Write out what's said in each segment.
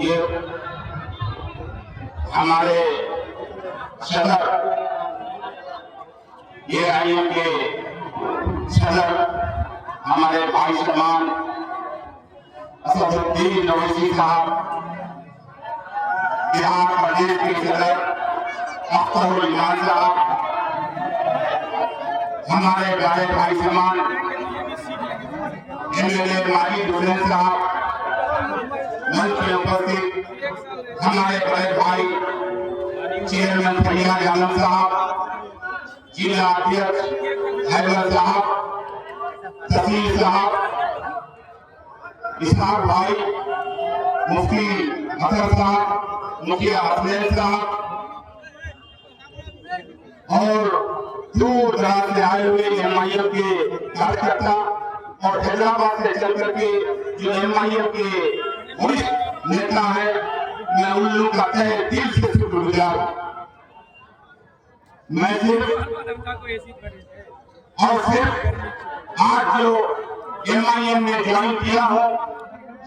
ये हमारे सदर AIM के सदर हमारे भाई सलमान असदुद्दीन ओवैसी साहब, बिहार प्रदेश के सदर अख्तरुल इमान साहब, हमारे बड़े भाई सलमान MLA माजिद हुसैन साहब, मंच में उपस्थित हमारे बड़े भाई चेयरमैन फैयाज आलम साहब, जिला अध्यक्ष हैदर साहब, तसीर साहब, इसहाक भाई, मुफ्ती हसन साहब, मुखिया हसनैन साहब और दूर दराज से आए हुए MIM के कार्यकर्ता और हैदराबाद से चल करके जो MIM के वरिष्ठ नेता है, मैं उन लोगों का तहे दिल से शुक्रगुजार हूं। मैं सिर्फ आज जो MIM में ज्वाइन किया हूं,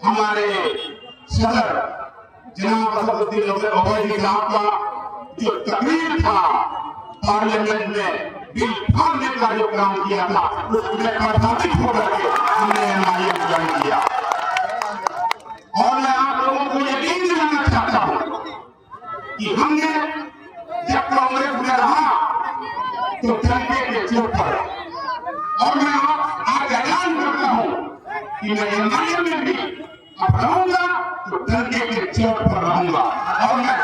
हमारे सदर जनाब असदुद्दीन ओवैसी साहब का जो तकरीर था पार्लियामेंट में बिल फाड़ने का जो काम किया था, उसमें प्रभावित होकर के हमने MIM ज्वाइन किया। और मैं आप लोगों को यकीन दिलाना चाहता हूं कि हमने जब कांग्रेस में रहा तो डंडे के चोट पर, और मैं आज ऐलान करता हूं कि मैं MIM में भी अब रहूंगा तो डंडे के चोट पर रहूंगा। और मैं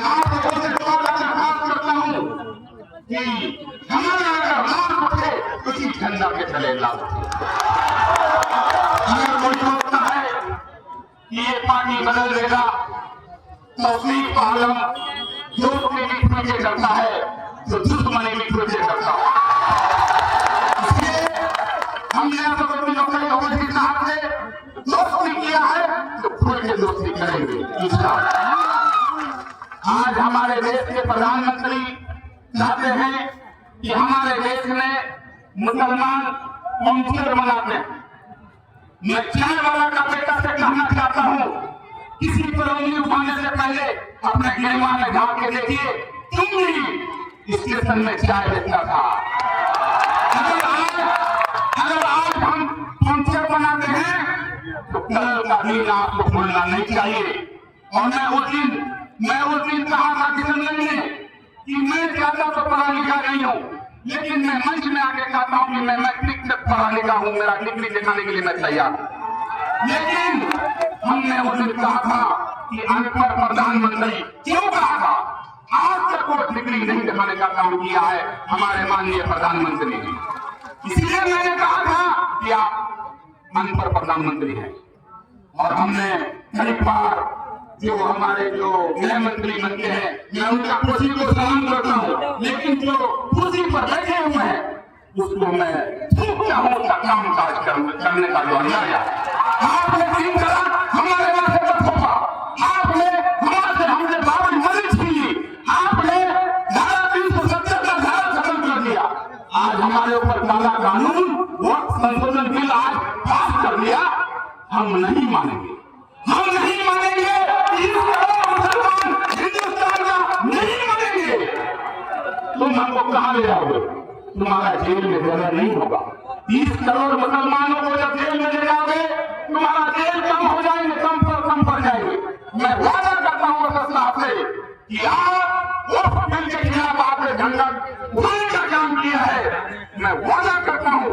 आप लोगों से दुआ का दरखास्त करता हूं कि हमारा अगर मार्ग उठे किसी झंडा के तले ला उठे। अगर कोई सोचता है कि ये पार्टी बदल देगा, तौसीफ आलम दोस्त में भी पूछे करता है तो दुश्मनी भी पूछे करता है। इसलिए हमने ओवैसी साहब से दोस्ती किया है तो खुल के दोस्ती करेंगे। आज हमारे देश के प्रधानमंत्री चाहते हैं कि हमारे देश में मुसलमान काउंसिलर बनाते हैं। मैं चाय वाला का बेटा से कहना चाहता हूं, किसी पर उंगली उठाने से पहले अपने गिरवा में झाँक के देखिए, तुम भी स्टेशन में चाय बेचता था। अगर आज हम काउंसिलर बनाते हैं तो कल का दिन आपको भूलना नहीं चाहिए। और मैं उस दिन कहा था किशन ने कि मैं ज्यादा तो पढ़ा लिखा नहीं हूँ, लेकिन मैं मंच में आके कहता हूँ कि मैं मैट्रिक तक पढ़ा लिखा हूँ, मेरा डिग्री दिखाने के लिए मैं तैयार हूँ। लेकिन हमने उस दिन कहा था कि अनपढ़ प्रधानमंत्री, क्यों कहा था? आज तक वो डिग्री नहीं दिखाने का काम किया है हमारे माननीय प्रधानमंत्री ने। इसलिए मैंने कहा था कि आप अनपढ़ प्रधानमंत्री हैं। और हमने कई बार जो हमारे जो गृह मंत्री बनते हैं, मैं उनका कुर्सी को सलाम करता हूँ, लेकिन जो कुर्सी पर बैठे हुए हैं उसको मैं थूकता हूँ उसका काम काज करने का जो अन्याय है। आपने 3 साल हमारे माथे पर थूका, आपने हमने बाबरी मस्जिद की, आपने धारा 370 का धारा खत्म कर दिया। आज हमारे ऊपर काला कानून वक्त संशोधन बिल आज पास कर दिया। हम नहीं मानेंगे, हम नहीं मानेंगे। मुसलमान हिंदुस्तान का नहीं मानेंगे। तुम हमको कहां ले जाओगे? तुम्हारा जेल में जगह नहीं होगा। 30 करोड़ मुसलमानों को जब जेल में ले जाओगे, तुम्हारा जेल कम हो जाएंगे, कम पड़ जाएंगे। मैं वादा करता हूं साहब से कि आप वक्त बिल के खिलाफ आपने झंडा उठाने का काम किया है। मैं वादा करता हूं